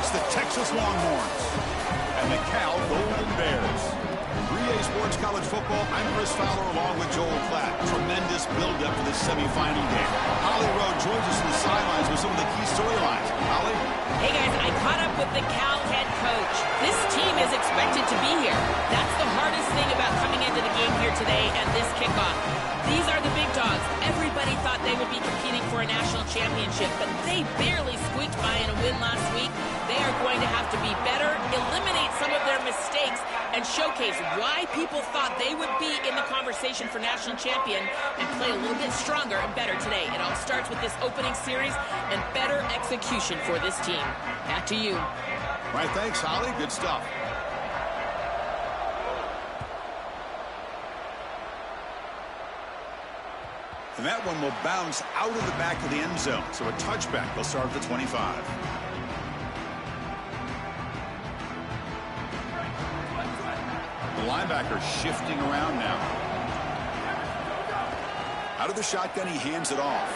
It's the Texas Longhorns and the Cal Golden Bears. 3A Sports College Football, I'm Chris Fowler along with Joel Klatt. Tremendous build-up for this semifinal game. Holly Rowe joins us in the sidelines with some of the key storylines. Holly? Hey guys, I caught up with the Cal head coach. This team is expected to be here. That's the hardest thing about coming into the game here today and this kickoff. These are the big dogs. Everybody thought they would be competing for a national championship, but they barely squeaked by in a win last week. They are going to have to be better, eliminate some of their mistakes, and showcase why people thought they would be in the conversation for national champion and play a little bit stronger and better today. It all starts with this opening series and better execution for this team. Back to you. All right, thanks, Holly. Good stuff. And that one will bounce out of the back of the end zone. So a touchback. They'll start at the 25. The linebacker shifting around now. Out of the shotgun, he hands it off.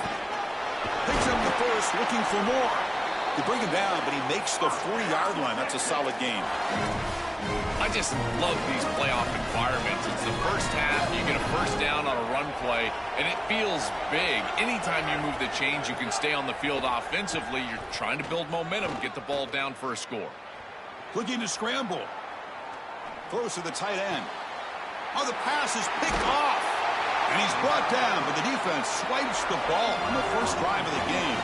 Picks up the first, looking for more. They bring him down, but he makes the 40-yard line. That's a solid gain. I just love these playoff environments. It's the first half, you get a first down on a run play, and it feels big. Anytime you move the chains, you can stay on the field offensively. You're trying to build momentum, get the ball down for a score. Looking to scramble. Close to the tight end. Oh, the pass is picked off. And he's brought down, but the defense swipes the ball on the first drive of the game.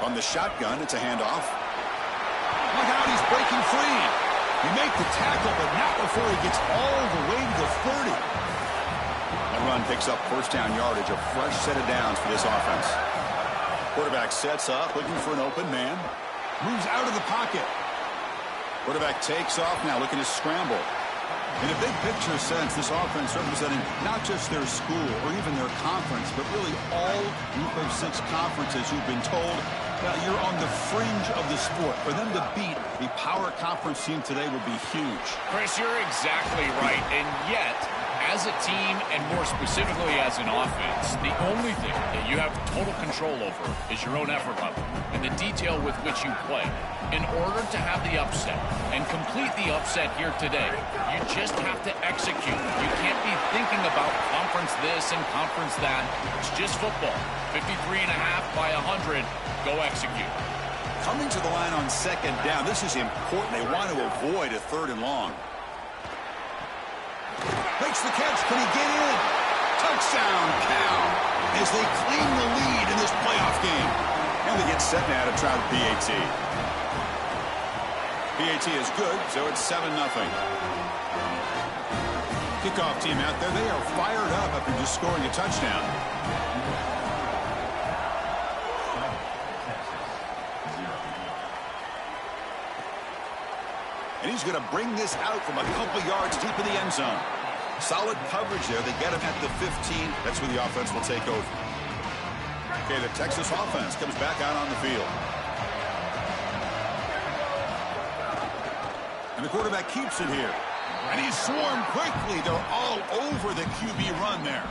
On the shotgun, it's a handoff. Look out, he's breaking free. He made the tackle, but not before he gets all the way to the 30. That run picks up first down yardage, a fresh set of downs for this offense. Quarterback sets up, looking for an open man. Moves out of the pocket. Quarterback takes off now, looking to scramble. In a big picture sense, this offense representing not just their school or even their conference, but really all Group of 6 conferences who've been told you're on the fringe of the sport. For them to beat a power conference team today would be huge. Chris, you're exactly right. And yet, as a team, and more specifically as an offense, the only thing that you have total control over is your own effort level and the detail with which you play. In order to have the upset and complete the upset here today, you just have to execute. You can't be thinking about conference this and conference that. It's just football. 53.5 by 100. Go execute. Coming to the line on second down, this is important. They want to avoid a third and long. Makes the catch. Can he get in? Touchdown, Cal, as they claim the lead in this playoff game. And they get set now to try the PAT. PAT is good, so it's 7-0. Kickoff team out there. They are fired up after just scoring a touchdown. And he's going to bring this out from a couple yards deep in the end zone. Solid coverage there. They get him at the 15. That's where the offense will take over. Okay, the Texas offense comes back out on the field. And the quarterback keeps it here. And he's swarmed quickly. They're all over the QB run there.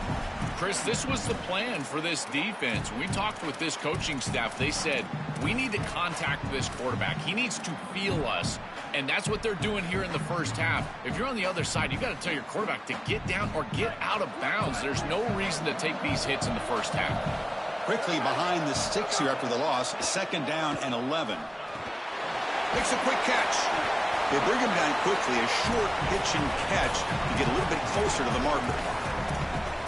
Chris, this was the plan for this defense. We talked with this coaching staff. They said, we need to contact this quarterback. He needs to feel us. And that's what they're doing here in the first half. If you're on the other side, you got to tell your quarterback to get down or get out of bounds. There's no reason to take these hits in the first half. Quickly behind the 6 here after the loss. Second down and 11. Makes a quick catch. They bring him down quickly. A short pitch and catch to get a little bit closer to the marker.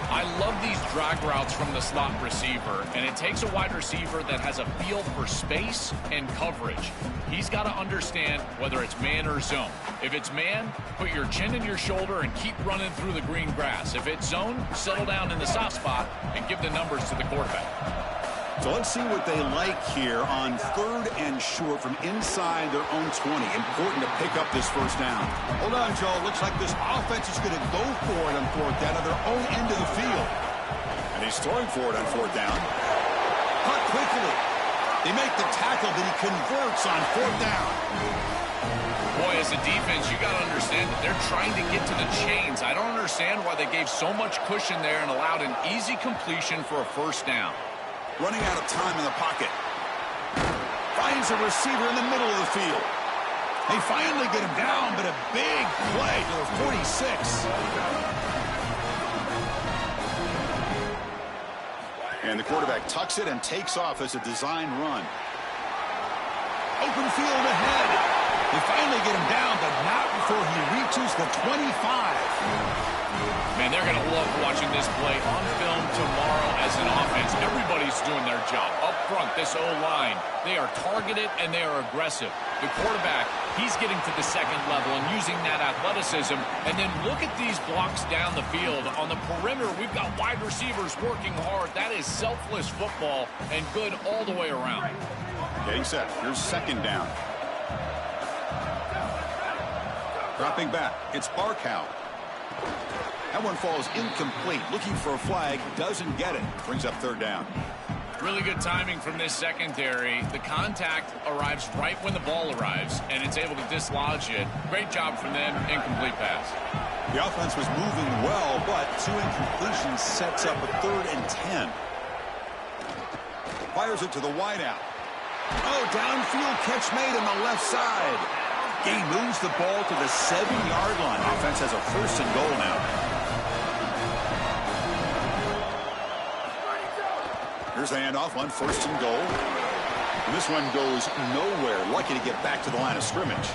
I love these drag routes from the slot receiver, and it takes a wide receiver that has a feel for space and coverage. He's got to understand whether it's man or zone. If it's man, put your chin in your shoulder and keep running through the green grass. If it's zone, settle down in the soft spot and give the numbers to the quarterback. So let's see what they like here on third and short from inside their own 20. Important to pick up this first down. Hold on, Joe. Looks like this offense is going to go for it on fourth down at their own end of the field. And he's throwing for it on fourth down. Cut quickly. They make the tackle, but he converts on fourth down. Boy, as as a defense, you got to understand that they're trying to get to the chains. I don't understand why they gave so much cushion there and allowed an easy completion for a first down. Running out of time in the pocket. Finds a receiver in the middle of the field. They finally get him down, but a big play to the 46. And the quarterback tucks it and takes off as a design run. Open field ahead. They finally get him down, but not before he reaches the 25. Man, they're going to love watching this play on film tomorrow as an offense. Everybody's doing their job. Up front, this O-line, they are targeted and they are aggressive. The quarterback, he's getting to the second level and using that athleticism. And then look at these blocks down the field. On the perimeter, we've got wide receivers working hard. That is selfless football and good all the way around. Getting set. Here's second down. Dropping back. It's Barkow. That one falls incomplete. Looking for a flag. Doesn't get it. Brings up third down. Really good timing from this secondary. The contact arrives right when the ball arrives, and it's able to dislodge it. Great job from them. Incomplete pass. The offense was moving well, but two incompletions sets up a 3rd and 10. Fires it to the wideout. Oh, downfield catch made on the left side. He moves the ball to the 7-yard line. Offense has a 1st and goal now. Here's the handoff on 1st and goal. And this one goes nowhere. Lucky to get back to the line of scrimmage.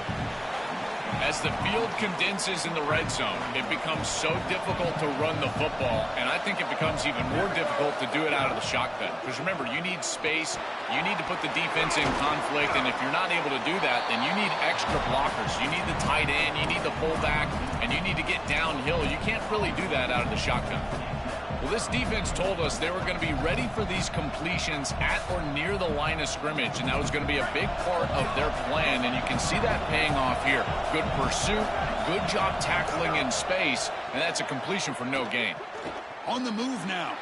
As the field condenses in the red zone, it becomes so difficult to run the football, and I think it becomes even more difficult to do it out of the shotgun. Because remember, you need space, you need to put the defense in conflict, and if you're not able to do that, then you need extra blockers. You need the tight end, you need the fullback, and you need to get downhill. You can't really do that out of the shotgun. Well, this defense told us they were going to be ready for these completions at or near the line of scrimmage, and that was going to be a big part of their plan, and you can see that paying off here. Good pursuit, good job tackling in space, and that's a completion for no gain. On the move now,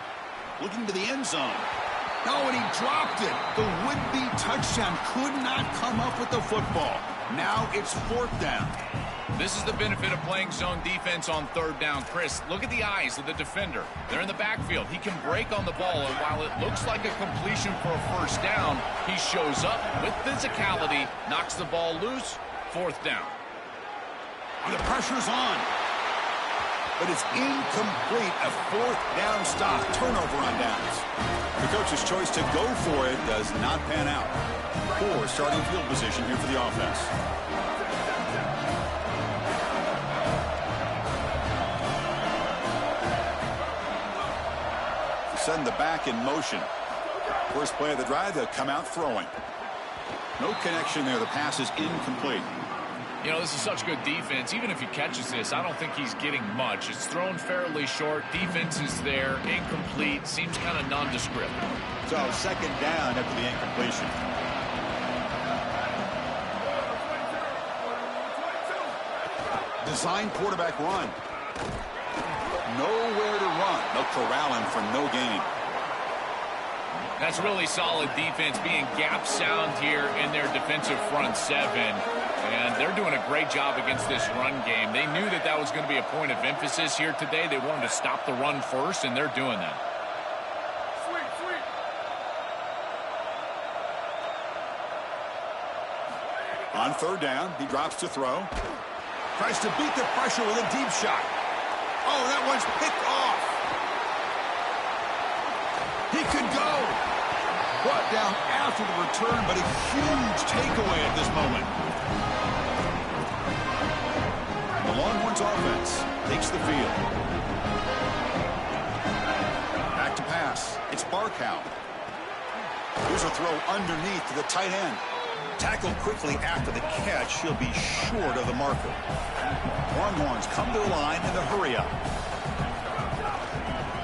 looking to the end zone. No, and he dropped it. The would-be touchdown could not come up with the football. Now it's 4th down. This is the benefit of playing zone defense on 3rd down. Chris, look at the eyes of the defender. They're in the backfield. He can break on the ball, and while it looks like a completion for a 1st down, he shows up with physicality, knocks the ball loose, 4th down. And the pressure's on. But it's incomplete. A 4th down stop. Turnover on downs. The coach's choice to go for it does not pan out. Poor starting field position here for the offense. Send the back in motion. First play of the drive, they'll come out throwing. No connection there. The pass is incomplete. You know, this is such good defense. Even if he catches this, I don't think he's getting much. It's thrown fairly short. Defense is there. Incomplete. Seems kind of nondescript. So 2nd down after the incompletion. Design quarterback run. Nowhere to run. They'll corral him for no gain. That's really solid defense, being gap sound here in their defensive front 7. And they're doing a great job against this run game. They knew that that was going to be a point of emphasis here today. They wanted to stop the run first, and they're doing that. On 3rd down, he drops to throw. Tries to beat the pressure with a deep shot. Oh, that one's picked off. He could go. Brought down after the return, but a huge takeaway at this moment. The Longhorns offense takes the field. Back to pass. It's Barkow. Here's a throw underneath to the tight end. Tackled quickly after the catch. He'll be short of the marker. Longhorns come to the line in the hurry up.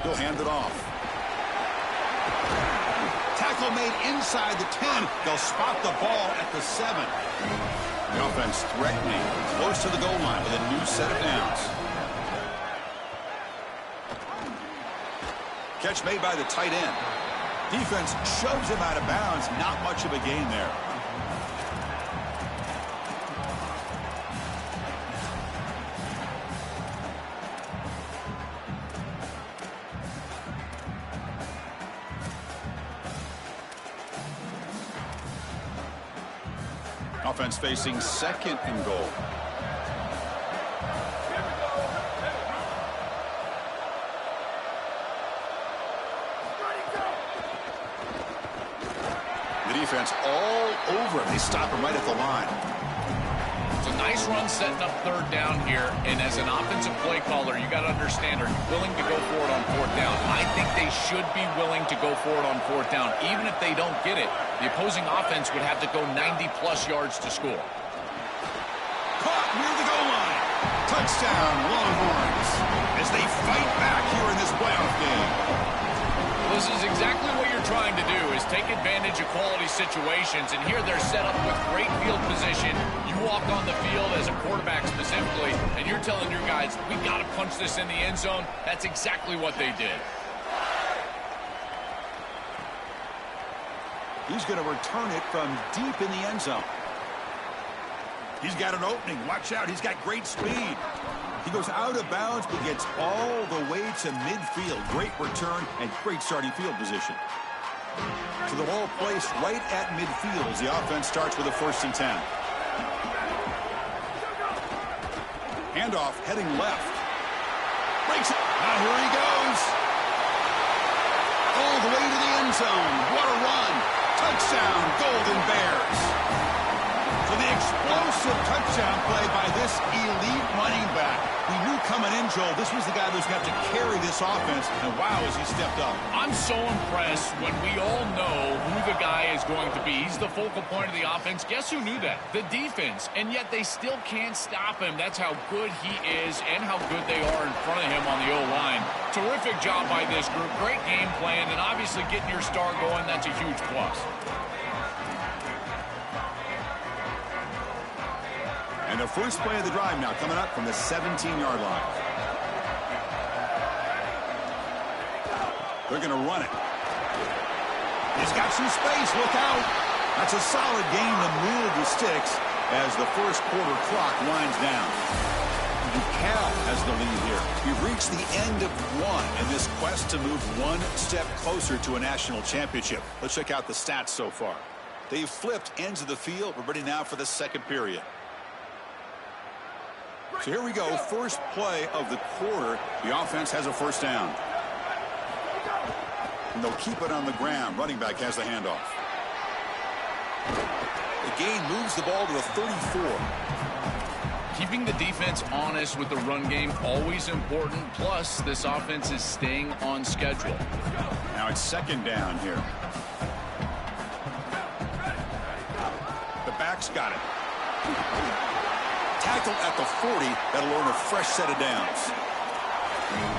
He'll hand it off. Tackle made inside the 10. They'll spot the ball at the 7. The offense threatening, close to the goal line with a new set of downs. Catch made by the tight end. Defense shoves him out of bounds. Not much of a gain there. Offense facing second and goal. The defense all over him. They stop him right at the line. It's a nice run setting up third down here, and as an offensive play caller, you got to understand, are you willing to go for it on fourth down? I think they should be willing to go for it on fourth down. Even if they don't get it, the opposing offense would have to go 90-plus yards to score. Caught near the goal line. Touchdown, Longhorns, as they fight back here in this playoff game. This is exactly what you're trying to do, is take advantage of quality situations, and here they're set up with great field position. You walk on the field as a quarterback specifically, and you're telling your guys, we got to punch this in the end zone. That's exactly what they did. He's going to return it from deep in the end zone. He's got an opening. Watch out. He's got great speed. He goes out of bounds, but gets all the way to midfield. Great return and great starting field position. To the ball placed right at midfield as the offense starts with a 1st and 10. Handoff heading left. Breaks it. Now here he goes. All the way to the end zone. What a run. Touchdown, Golden Bears. So the explosive touchdown play by this elite running back. We knew coming in, Joel, this was the guy who's got to carry this offense, and wow, has he stepped up. I'm so impressed when we all know who the guy is going to be. He's the focal point of the offense. Guess who knew that? The defense, and yet they still can't stop him. That's how good he is and how good they are in front of him on the O-line. Terrific job by this group. Great game plan, and obviously getting your star going, that's a huge plus. And the first play of the drive now coming up from the 17-yard line. They're going to run it. He's got some space. Look out. That's a solid gain to move the sticks as the first quarter clock winds down. DeKalb has the lead here. We've reached the end of one in this quest to move one step closer to a national championship. Let's check out the stats so far. They've flipped ends of the field. We're ready now for the second period. So here we go, first play of the quarter. The offense has a 1st down. And they'll keep it on the ground. Running back has the handoff. The gain moves the ball to the 34. Keeping the defense honest with the run game, always important. Plus, this offense is staying on schedule. Now it's 2nd down here. The back's got it. Tackle at the 40. That'll earn a fresh set of downs.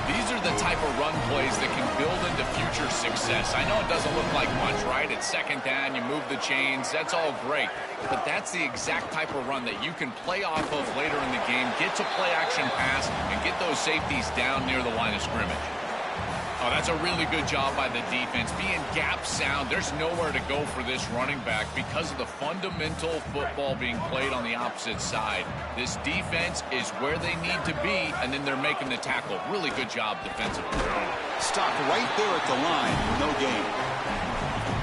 These are the type of run plays that can build into future success. I know it doesn't look like much, right? It's 2nd down, you move the chains, that's all great. But that's the exact type of run that you can play off of later in the game, get to play action pass, and get those safeties down near the line of scrimmage. Oh, that's a really good job by the defense. Being gap sound, there's nowhere to go for this running back because of the fundamental football being played on the opposite side. This defense is where they need to be, and then they're making the tackle. Really good job defensively. Stop right there at the line. No gain.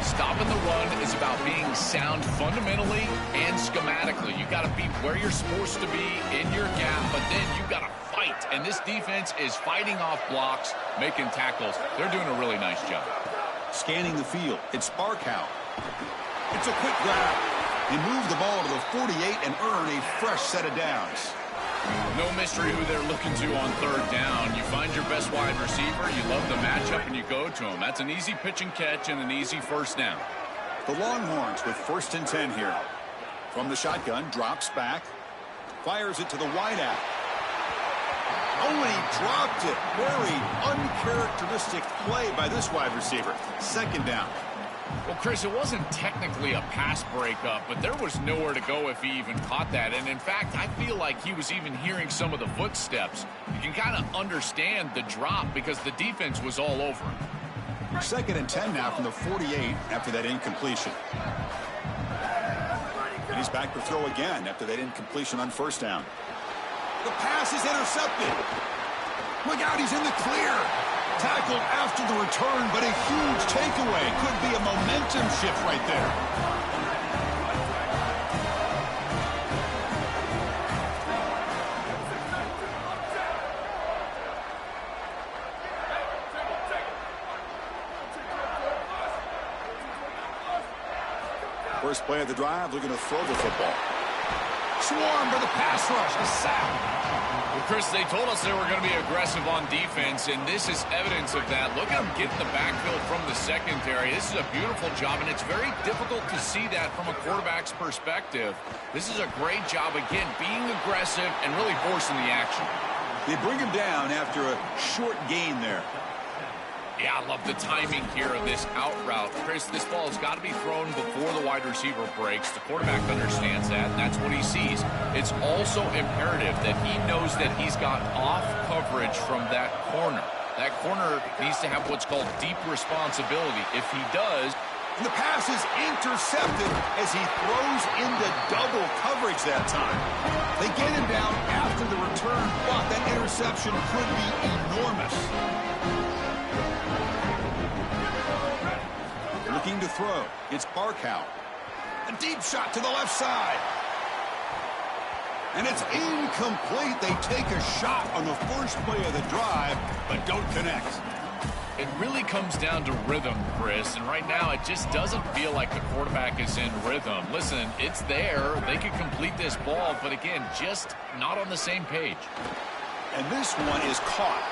Stopping the run is about being sound fundamentally and schematically. You got to be where you're supposed to be in your gap, but then you got to fight. And this defense is fighting off blocks, making tackles. They're doing a really nice job. Scanning the field. It's Barkow. It's a quick grab. They move the ball to the 48 and earn a fresh set of downs. No mystery who they're looking to on 3rd down. You find your best wide receiver, you love the matchup, and you go to him. That's an easy pitch and catch and an easy 1st down. The Longhorns with 1st and 10 here. From the shotgun, drops back, fires it to the wideout. Oh, and he dropped it. Very uncharacteristic play by this wide receiver. 2nd down. Well, Chris, it wasn't technically a pass breakup, but there was nowhere to go if he even caught that. And, in fact, I feel like he was even hearing some of the footsteps. You can kind of understand the drop because the defense was all over him. 2nd and 10 now from the 48 after that incompletion. And he's back to throw again after that incompletion on 1st down. The pass is intercepted. Look out, he's in the clear. Tackled after the return, but a huge takeaway. Could be a momentum shift right there. First play of the drive, looking to throw the football. Swarm to the pass rush, a sack. Well, Chris, they told us they were going to be aggressive on defense, and this is evidence of that. Look at them get in the backfield from the secondary. This is a beautiful job, and it's very difficult to see that from a quarterback's perspective. This is a great job, again, being aggressive and really forcing the action. They bring him down after a short gain there. Yeah, I love the timing here of this out route. Chris, this ball has got to be thrown before the wide receiver breaks. The quarterback understands that, and that's what he sees. It's also imperative that he knows that he's got off coverage from that corner. That corner needs to have what's called deep responsibility. If he does, the pass is intercepted as he throws into double coverage that time. They get him down after the return, but that interception could be enormous. Looking to throw. It's Barkow. A deep shot to the left side. And it's incomplete. They take a shot on the first play of the drive, but don't connect. It really comes down to rhythm, Chris, and right now it just doesn't feel like the quarterback is in rhythm. Listen, it's there. They could complete this ball, but again, just not on the same page. And this one is caught.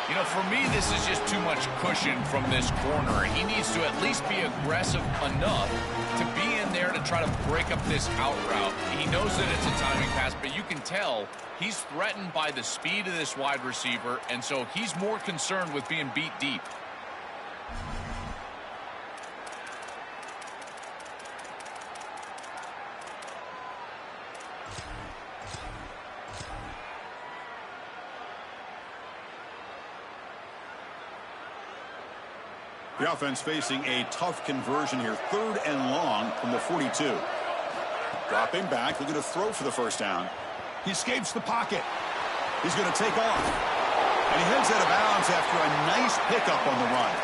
You know, for me, this is just too much cushion from this corner. He needs to at least be aggressive enough to be in there to try to break up this out route. He knows that it's a timing pass, but you can tell he's threatened by the speed of this wide receiver, and so he's more concerned with being beat deep. The offense facing a tough conversion here. 3rd and long from the 42. Dropping back, looking to throw for the first down. He escapes the pocket. He's going to take off. And he heads out of bounds after a nice pickup on the run.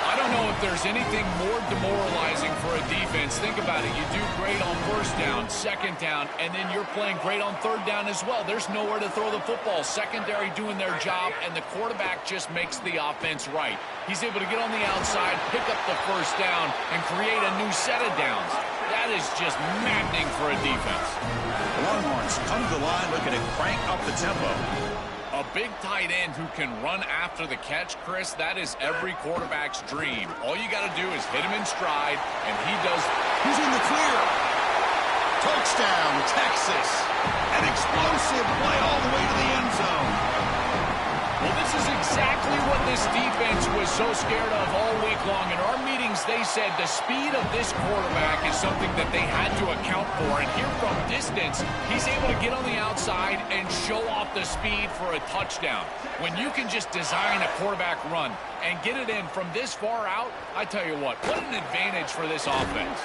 I don't know if there's anything more demoralizing for a defense. Think about it. You do great on first down, second down, and then you're playing great on third down as well. There's nowhere to throw the football. Secondary doing their job, and the quarterback just makes the offense right. He's able to get on the outside, pick up the first down, and create a new set of downs. That is just maddening for a defense. The Longhorns come to the line looking to crank up the tempo. A big tight end who can run after the catch, Chris, that is every quarterback's dream. All you got to do is hit him in stride, and he does. He's in the clear. Touchdown, Texas. An explosive play all the way to the end zone. Well, this is exactly what this defense was so scared of all week long. In our meetings, they said the speed of this quarterback is something that they had to account for. And here from distance, he's able to get on the outside and show off the speed for a touchdown. When you can just design a quarterback run and get it in from this far out, I tell you what an advantage for this offense.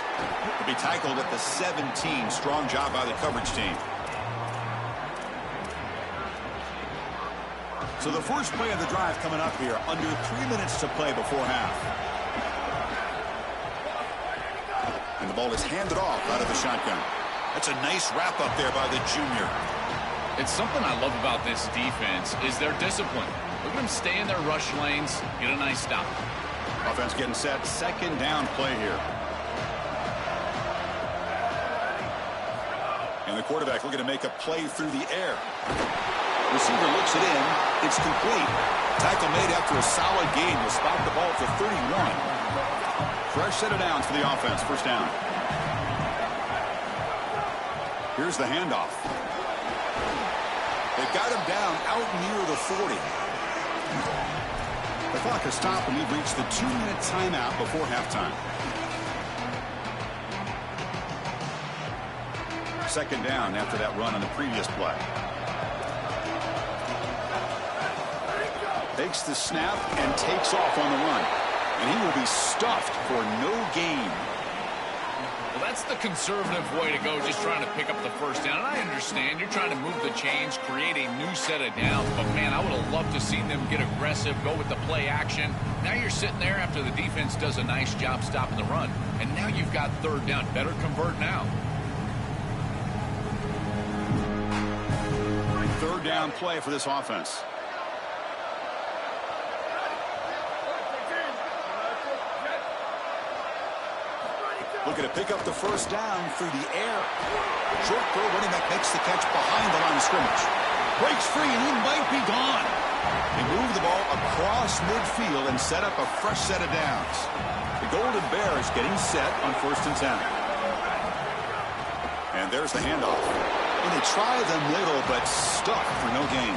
To be tackled at the 17. Strong job by the coverage team. So the first play of the drive coming up here, under 3 minutes to play before half. And the ball is handed off out of the shotgun. That's a nice wrap up there by the junior. It's something I love about this defense is their discipline. Look at them stay in their rush lanes, get a nice stop. Offense getting set, second down play here. And the quarterback looking to make a play through the air. Receiver looks it in. It's complete. Tackle made after a solid gain. Will spot the ball at the 31. Fresh set of downs for the offense. First down. Here's the handoff. They've got him down out near the 40. The clock has stopped, and we've reached the 2-minute timeout before halftime. Second down after that run on the previous play. Takes the snap and takes off on the run. And he will be stuffed for no gain. Well, that's the conservative way to go, just trying to pick up the first down. And I understand you're trying to move the chains, create a new set of downs. But, man, I would have loved to see them get aggressive, go with the play action. Now you're sitting there after the defense does a nice job stopping the run. And now you've got third down. Better convert now. Third down play for this offense. Looking to pick up the first down through the air. Short throw, running back makes the catch behind the line of scrimmage. Breaks free, and he might be gone. They move the ball across midfield and set up a fresh set of downs. The Golden Bears getting set on 1st and 10. And there's the handoff. And they try the middle, but stuck for no gain.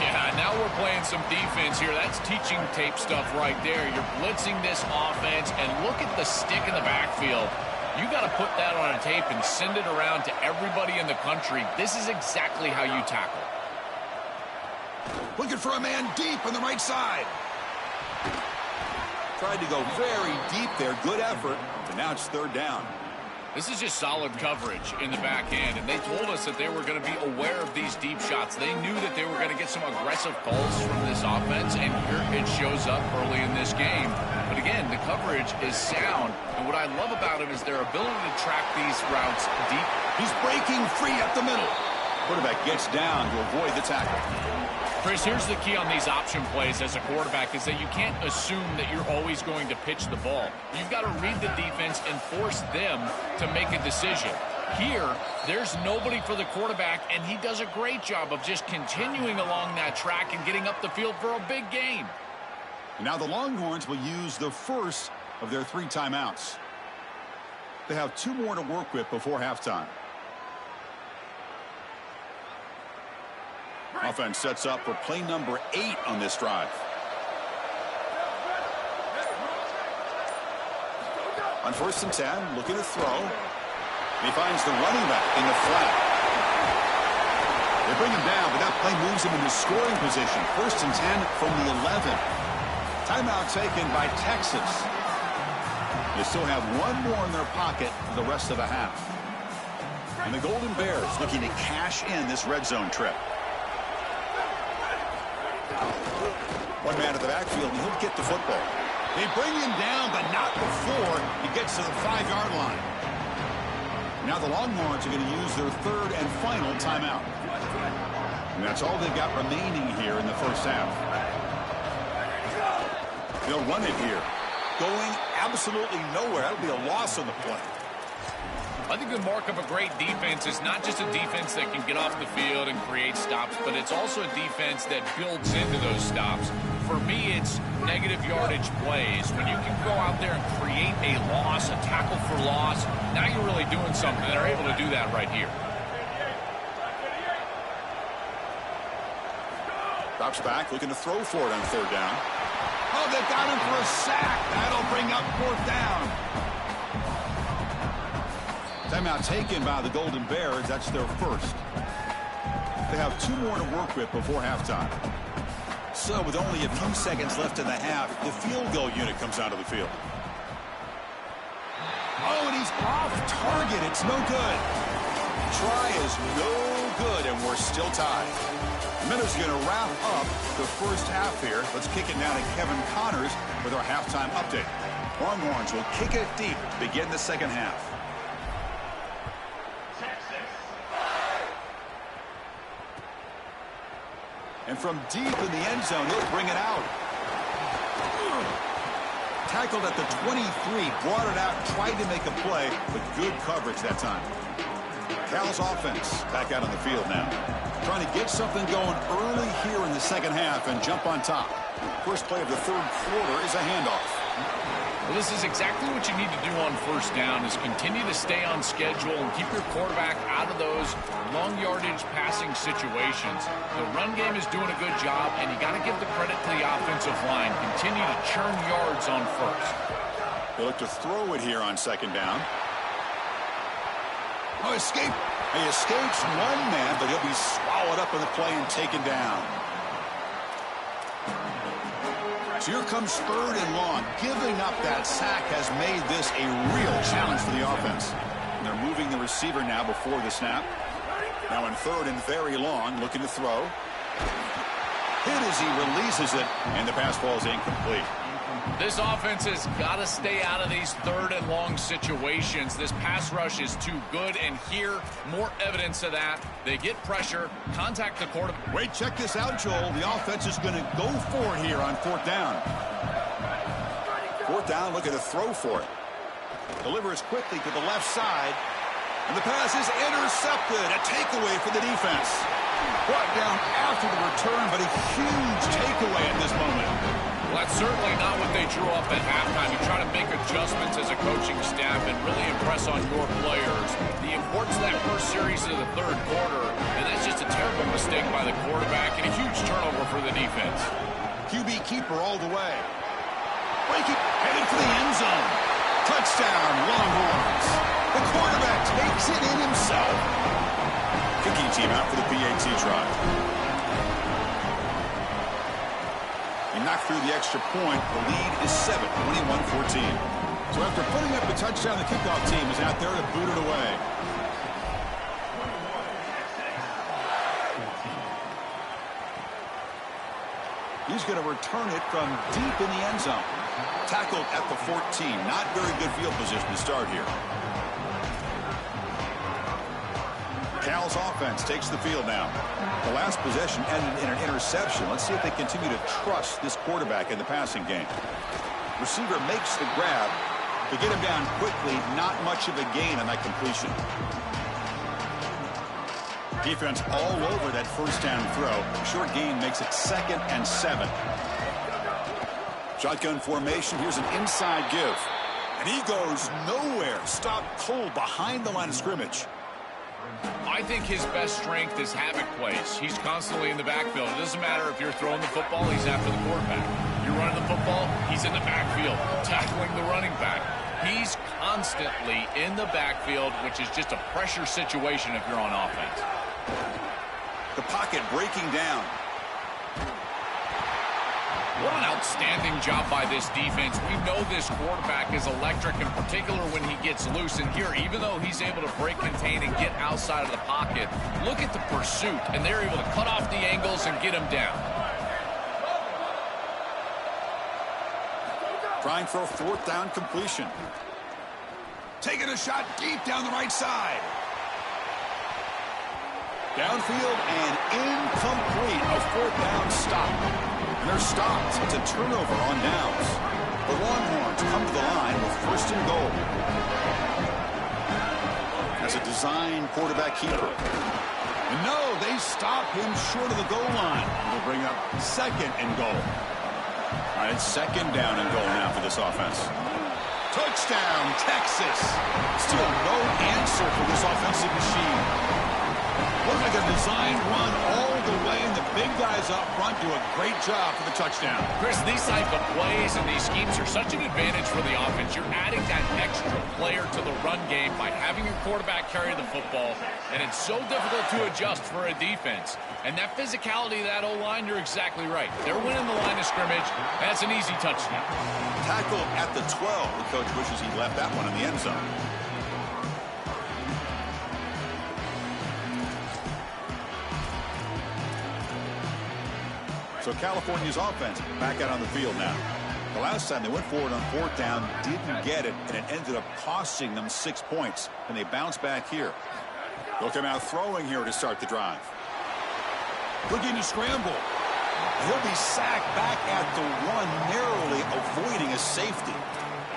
Yeah, now we're playing some defense here. That's teaching tape stuff right there. You're blitzing this offense, and look at the stick in the backfield. You got to put that on a tape and send it around to everybody in the country. This is exactly how you tackle. Looking for a man deep on the right side. Tried to go very deep there. Good effort. But now it's 3rd down. This is just solid coverage in the back end, and they told us that they were going to be aware of these deep shots. They knew that they were going to get some aggressive calls from this offense, and here it shows up early in this game. But again, the coverage is sound, and what I love about them is their ability to track these routes deep. He's breaking free up the middle. Quarterback gets down to avoid the tackle. Chris, here's the key on these option plays as a quarterback is that you can't assume that you're always going to pitch the ball. You've got to read the defense and force them to make a decision. Here, there's nobody for the quarterback, and he does a great job of just continuing along that track and getting up the field for a big gain. And now the Longhorns will use the first of their 3 timeouts. They have 2 more to work with before halftime. Offense sets up for play number 8 on this drive. On 1st and 10, looking to throw. He finds the running back in the flat. They bring him down, but that play moves him into scoring position. 1st and 10 from the 11. Timeout taken by Texas. They still have 1 more in their pocket for the rest of the half. And the Golden Bears looking to cash in this red zone trip. 1 man at the backfield, and he'll get the football. They bring him down, but not before he gets to the 5-yard line. Now the Longhorns are going to use their 3rd and final timeout. And that's all they've got remaining here in the first half. They'll run it here. Going absolutely nowhere. That'll be a loss on the play. I think the mark of a great defense is not just a defense that can get off the field and create stops, but it's also a defense that builds into those stops. For me, it's negative yardage plays. When you can go out there and create a loss, a tackle for loss, now you're really doing something. They're able to do that right here. Drops back, looking to throw for it on 3rd down. Oh, they've got him for a sack. That'll bring up 4th down. Timeout taken by the Golden Bears. That's their first. They have 2 more to work with before halftime. So with only a few seconds left in the half, the field goal unit comes out of the field. Oh, and he's off target. It's no good. Try is no good, and we're still tied. Minutes going to wrap up the first half here. Let's kick it now to Kevin Connors with our halftime update. Longhorns will kick it deep to begin the second half. And from deep in the end zone, he'll bring it out. Tackled at the 23, brought it out, tried to make a play, but good coverage that time. Cal's offense back out on the field now. Trying to get something going early here in the second half and jump on top. First play of the 3rd quarter is a handoff. Well, this is exactly what you need to do on 1st down is continue to stay on schedule and keep your quarterback out of those long yardage passing situations. The run game is doing a good job, and you got to give the credit to the offensive line. Continue to churn yards on 1st. They look to throw it here on 2nd down. Oh, escape. He escapes 1 man, but he'll be swallowed up in the play and taken down. So here comes 3rd and long. Giving up that sack has made this a real challenge for the offense. And they're moving the receiver now before the snap. Now in 3rd and very long, looking to throw. Hit as he releases it, and the pass ball is incomplete. This offense has got to stay out of these 3rd and long situations. This pass rush is too good, and here, more evidence of that. They get pressure, contact the quarterback. Wait, check this out, Joel. The offense is going to go for it here on 4th down. 4th down, looking to throw for it. Delivers quickly to the left side. And the pass is intercepted. A takeaway for the defense. Brought down after the return, but a huge takeaway at this moment. Well, that's certainly not what they drew up at halftime. You try to make adjustments as a coaching staff and really impress on your players. The importance of that first series of the third quarter, and that's just a terrible mistake by the quarterback and a huge turnover for the defense. QB keeper all the way. Breaking, headed for the end zone. Touchdown, Longhorns. The quarterback takes it in himself. Kicking team out for the PAT try. He knocked through the extra point. The lead is 7, 21-14. So after putting up the touchdown, the kickoff team is out there to boot it away. He's going to return it from deep in the end zone. Tackled at the 14. Not very good field position to start here. Cal's offense takes the field now. The last possession ended in an interception. Let's see if they continue to trust this quarterback in the passing game. Receiver makes the grab to get him down quickly. Not much of a gain on that completion. Defense all over that first down throw. Short gain makes it 2nd and 7. Shotgun formation. Here's an inside give. And he goes nowhere. Stopped cold behind the line of scrimmage. I think his best strength is havoc plays. He's constantly in the backfield. It doesn't matter if you're throwing the football, he's after the quarterback. You're running the football, he's in the backfield, tackling the running back. He's constantly in the backfield, which is just a pressure situation if you're on offense. The pocket breaking down. What an outstanding job by this defense. We know this quarterback is electric, in particular when he gets loose. And here, even though he's able to break, contain, and get outside of the pocket, look at the pursuit. And they're able to cut off the angles and get him down. Trying for a 4th down completion. Taking a shot deep down the right side. Downfield and incomplete. A 4th down stop. And they're stopped. It's a turnover on downs. The Longhorns come to the line with 1st and goal. As a design quarterback keeper. And no, they stop him short of the goal line. They'll bring up 2nd and goal. All right, it's 2nd down and goal now for this offense. Touchdown, Texas. Still no answer for this offensive machine. Looks like a design run all the way, and the big guys up front do a great job for the touchdown. Chris, these type of plays and these schemes are such an advantage for the offense. You're adding that extra player to the run game by having your quarterback carry the football, and it's so difficult to adjust for a defense. And that physicality of that O-line, you're exactly right. They're winning the line of scrimmage. That's an easy touchdown. Tackled at the 12. The coach wishes he left that one in the end zone. So California's offense back out on the field now. The last time they went forward on 4th down, didn't get it, and it ended up costing them 6 points. And they bounce back here. They'll come out throwing here to start the drive. Looking to scramble. He'll be sacked back at the 1, narrowly avoiding a safety.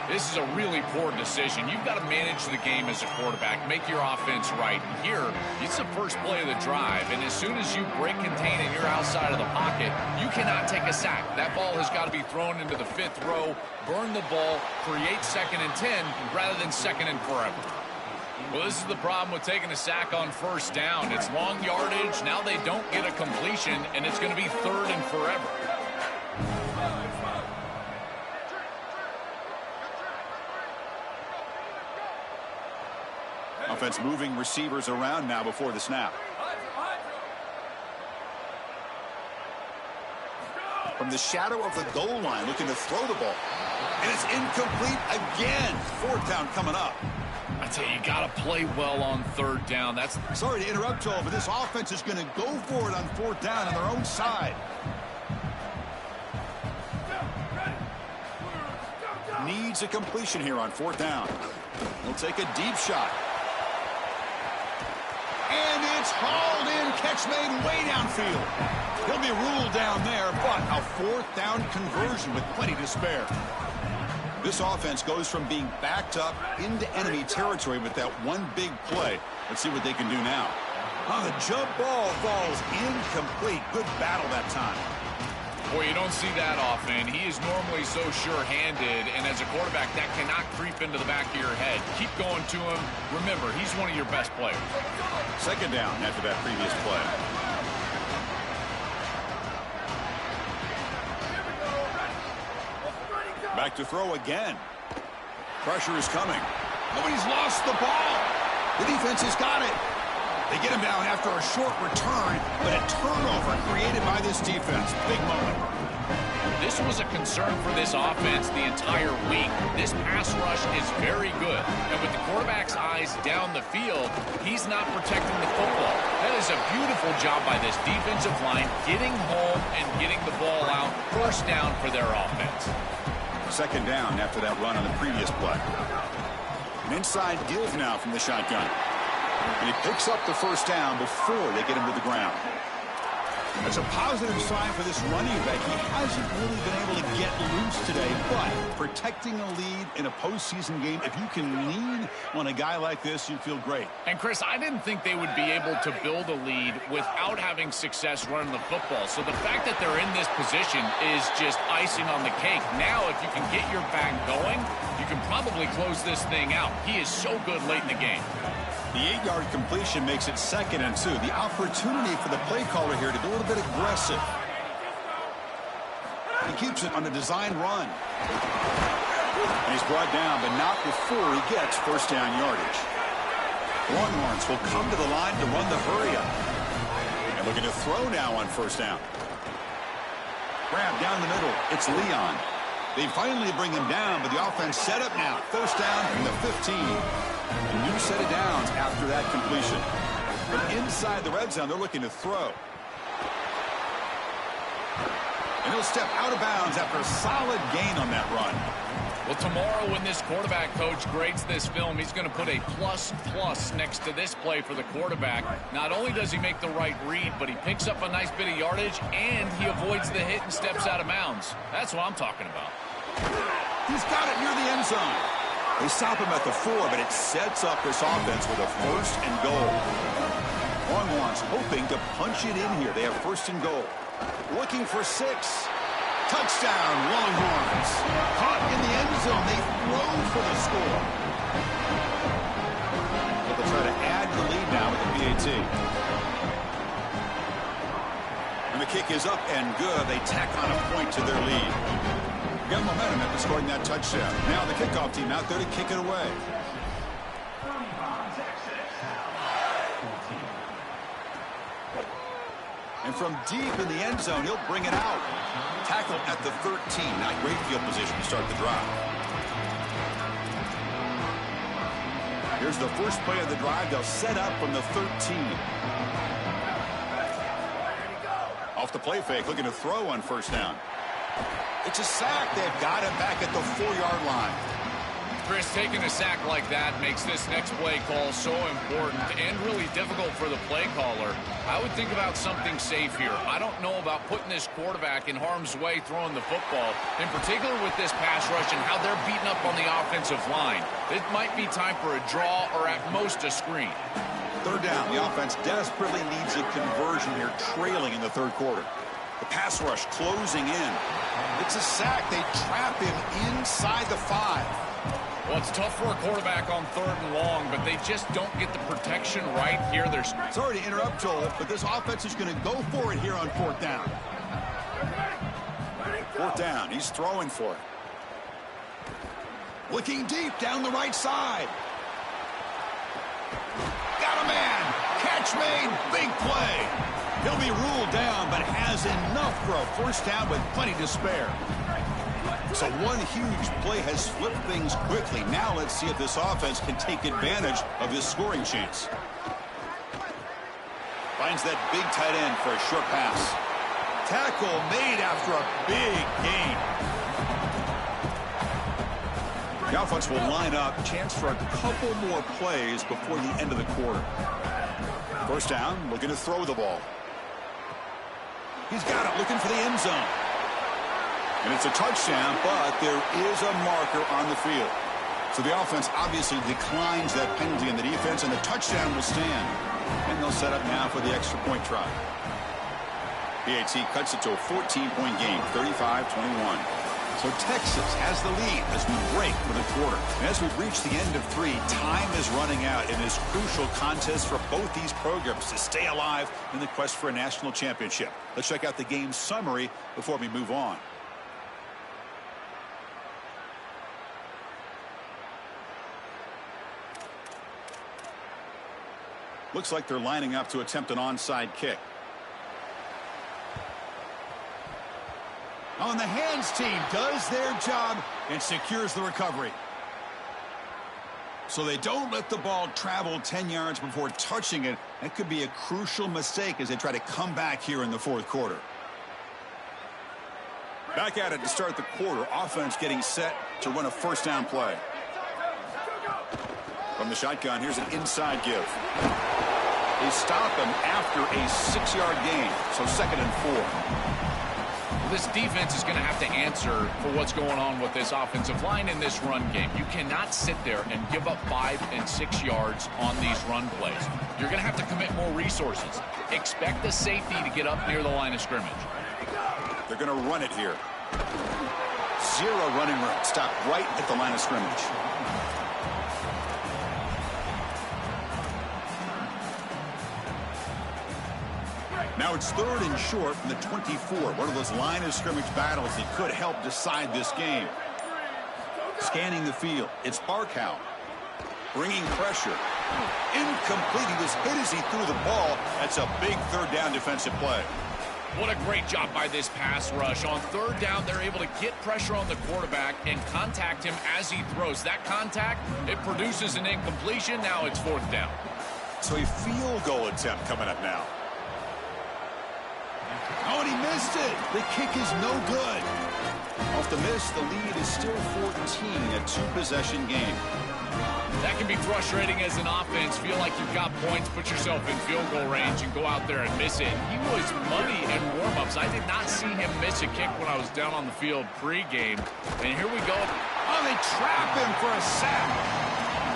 This is a really poor decision. You've got to manage the game as a quarterback, make your offense right. And here, it's the first play of the drive, and as soon as you break, contain, and you're outside of the pocket, you cannot take a sack. That ball has got to be thrown into the 5th row, burn the ball, create 2nd and 10, rather than 2nd and forever. Well, this is the problem with taking a sack on 1st down. It's long yardage. Now they don't get a completion, and it's going to be 3rd and forever. Offense moving receivers around now before the snap. From the shadow of the goal line, looking to throw the ball. And it's incomplete again. 4th down coming up. I tell you, you got to play well on 3rd down. That's sorry to interrupt, Joel, but this offense is going to go for it on 4th down on their own side. Needs a completion here on 4th down. He'll take a deep shot. And it's hauled in. Catch made way downfield. He'll be ruled down there, but a 4th down conversion with plenty to spare. This offense goes from being backed up into enemy territory with that one big play. Let's see what they can do now. The jump ball falls incomplete. Good battle that time. Boy, you don't see that often. He is normally so sure-handed, and as a quarterback, that cannot creep into the back of your head. Keep going to him. Remember, he's one of your best players. Second down after that previous play. Back to throw again. Pressure is coming. Nobody's lost the ball. The defense has got it. They get him down after a short return, but a turnover created by this defense. Big moment. This was a concern for this offense the entire week. This pass rush is very good. And with the quarterback's eyes down the field, he's not protecting the football. That is a beautiful job by this defensive line, getting home and getting the ball out. First down for their offense. Second down after that run on the previous play. An inside give now from the shotgun. And he picks up the first down before they get him to the ground. That's a positive sign for this running back. He hasn't really been able to get loose today, but protecting a lead in a postseason game, if you can lean on a guy like this, you feel great. And, Chris, I didn't think they would be able to build a lead without having success running the football. So the fact that they're in this position is just icing on the cake. Now, if you can get your back going, you can probably close this thing out. He is so good late in the game. The 8-yard completion makes it 2nd and 2. The opportunity for the play caller here to be a little bit aggressive. He keeps it on a design run. And he's brought down, but not before he gets first down yardage. Longhorns will come to the line to run the hurry up. And looking to throw now on first down. Grab down the middle. It's Leon. They finally bring him down, but the offense set up now. First down from the 15. A new set of downs after that completion. From inside the red zone, they're looking to throw. And he'll step out of bounds after a solid gain on that run. Well, tomorrow when this quarterback coach grades this film, he's going to put a plus next to this play for the quarterback. Not only does he make the right read, but he picks up a nice bit of yardage, and he avoids the hit and steps out of bounds. That's what I'm talking about. He's got it near the end zone. They stop him at the 4, but it sets up this offense with a first and goal. Longhorns hoping to punch it in here. They have first and goal. Looking for 6. Touchdown, Longhorns. Caught in the end zone. They throw for the score. But they'll try to add the lead now with the PAT. And the kick is up and good. They tack on a point to their lead. Got momentum after scoring that touchdown. Now the kickoff team out there to kick it away. And from deep in the end zone, he'll bring it out. Tackle at the 13. Not great field position to start the drive. Here's the first play of the drive. They'll set up from the 13. Off the play fake, looking to throw on first down. It's a sack. They've got him back at the 4-yard line. Chris, taking a sack like that makes this next play call so important and really difficult for the play caller. I would think about something safe here. I don't know about putting this quarterback in harm's way throwing the football, in particular with this pass rush and how they're beating up on the offensive line. It might be time for a draw or at most a screen. Third down. The offense desperately needs a conversion here, trailing in the third quarter. The pass rush closing in. It's a sack. They trap him inside the 5. Well, it's tough for a quarterback on 3rd and long, but they just don't get the protection right here. Sorry to interrupt, Joel, but this offense is going to go for it here on 4th down. 4th down. He's throwing for it. Looking deep down the right side. Got a man. Catch made. Big play. He'll be ruled down, but has enough for a first down with plenty to spare. So one huge play has flipped things quickly. Now let's see if this offense can take advantage of this scoring chance. Finds that big tight end for a short pass. Tackle made after a big gain. The offense will line up. Chance for a couple more plays before the end of the quarter. First down, looking to throw the ball. He's got it, looking for the end zone. And it's a touchdown, but there is a marker on the field. So the offense obviously declines that penalty in the defense, and the touchdown will stand. And they'll set up now for the extra point try. PAT cuts it to a 14-point game, 35-21. So Texas has the lead as we break for the quarter. And as we've reached the end of 3, time is running out in this crucial contest for both these programs to stay alive in the quest for a national championship. Let's check out the game summary before we move on. Looks like they're lining up to attempt an onside kick. On the hands team does their job and secures the recovery. So they don't let the ball travel 10 yards before touching it. That could be a crucial mistake as they try to come back here in the fourth quarter. Back at it to start the quarter. Offense getting set to run a first down play. From the shotgun, here's an inside give. They stop him after a 6-yard gain, so 2nd and 4. This defense is going to have to answer for what's going on with this offensive line in this run game. You cannot sit there and give up 5 and 6 yards on these run plays. You're going to have to commit more resources. Expect the safety to get up near the line of scrimmage. They're going to run it here. 0 running room. Stop right at the line of scrimmage. Now it's 3rd and short from the 24. One of those line of scrimmage battles that could help decide this game. Scanning the field. It's Barkow. Bringing pressure. Incomplete. He was hit as he threw the ball. That's a big 3rd down defensive play. What a great job by this pass rush. On 3rd down, they're able to get pressure on the quarterback and contact him as he throws. That contact, it produces an incompletion. Now it's 4th down. So a field goal attempt coming up now. Oh, and he missed it. The kick is no good. Off the miss, the lead is still 14, a 2-possession game. That can be frustrating as an offense. Feel like you've got points, put yourself in field goal range, and go out there and miss it. He was muddy in warm-ups. I did not see him miss a kick when I was down on the field pregame. And here we go. Oh, they trap him for a sack.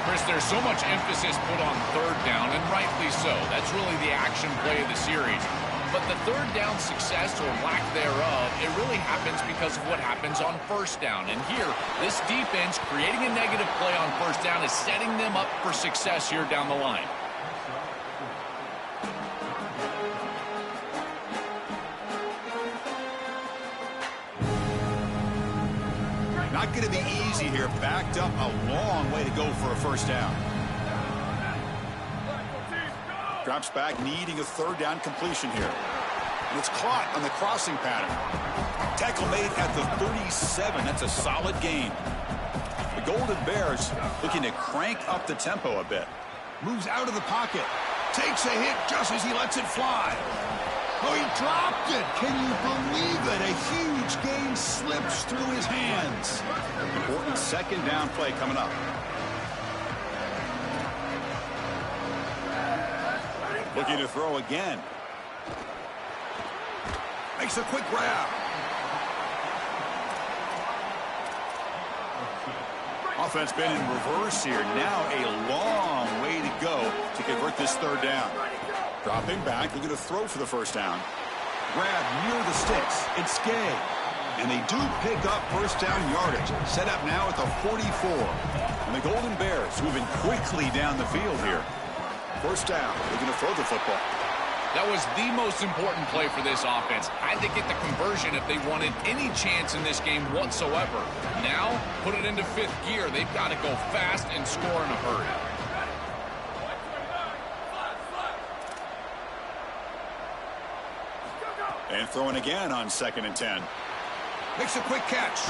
Chris, there's so much emphasis put on 3rd down, and rightly so. That's really the action play of the series. But the 3rd down success or lack thereof, it really happens because of what happens on 1st down. And here, this defense creating a negative play on 1st down is setting them up for success here down the line. Not going to be easy here. Backed up a long way to go for a 1st down. Drops back, needing a 3rd down completion here. And it's caught on the crossing pattern. Tackle made at the 37. That's a solid gain. The Golden Bears looking to crank up the tempo a bit. Moves out of the pocket. Takes a hit just as he lets it fly. Oh, he dropped it. Can you believe it? A huge gain slips through his hands. Important 2nd down play coming up. Looking to throw again. Makes a quick grab. Offense been in reverse here. Now a long way to go to convert this 3rd down. Dropping back, looking to throw for the 1st down. Grab near the sticks. It's Gay. And they do pick up 1st down yardage. Set up now at the 44. And the Golden Bears moving quickly down the field here. 1st down. They're going to throw the football. That was the most important play for this offense. Had to get the conversion if they wanted any chance in this game whatsoever. Now, put it into 5th gear. They've got to go fast and score in a hurry. And throwing again on 2nd and 10. Makes a quick catch.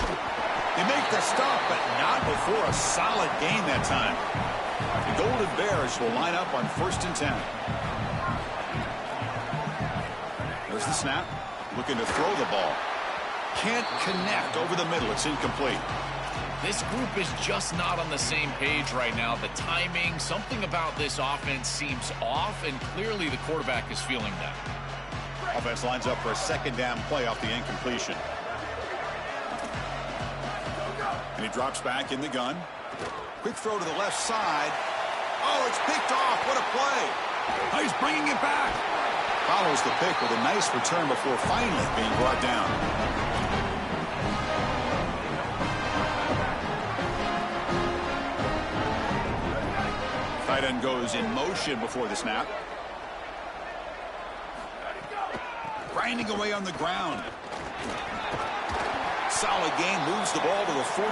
They make the stop, but not before a solid gain that time. The Golden Bears will line up on 1st and 10. There's the snap. Looking to throw the ball. Can't connect over the middle. It's incomplete. This group is just not on the same page right now. The timing, something about this offense seems off, and clearly the quarterback is feeling that. Offense lines up for a 2nd down play off the incompletion. And he drops back in the gun. Quick throw to the left side. Oh, it's picked off. What a play. Oh, he's bringing it back. Follows the pick with a nice return before finally being brought down. Tight end goes in motion before the snap. Grinding away on the ground. Solid gain, moves the ball to the 43.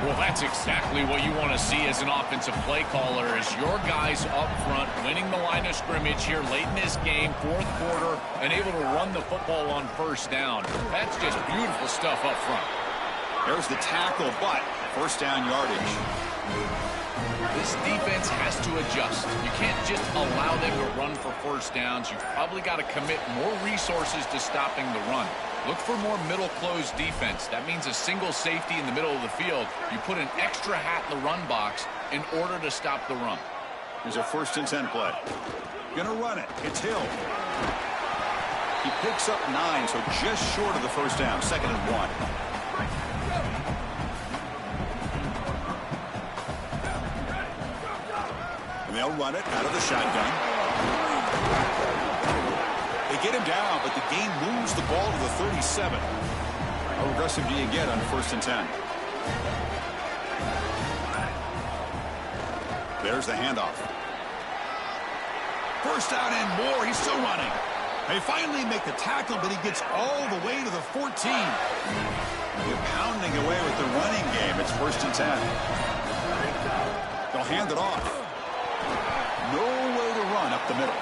Well, that's exactly what you want to see as an offensive play caller, is your guys up front winning the line of scrimmage here late in this game, fourth quarter, and able to run the football on first down. That's just beautiful stuff up front. There's the tackle, but first down yardage. This defense has to adjust. You can't just allow them to run for first downs. You've probably got to commit more resources to stopping the run. Look for more middle closed defense. That means a single safety in the middle of the field. You put an extra hat in the run box in order to stop the run. Here's a 1st and 10 play. Gonna run it. It's Hill. He picks up 9, so just short of the first down. 2nd and 1. And they'll run it out of the shotgun. They get him down, but the game moves the ball to the 37. How aggressive do you get on 1st and 10? There's the handoff. First down and more. He's still running. They finally make the tackle, but he gets all the way to the 14. You're pounding away with the running game. It's 1st and 10. They'll hand it off. No way to run up the middle.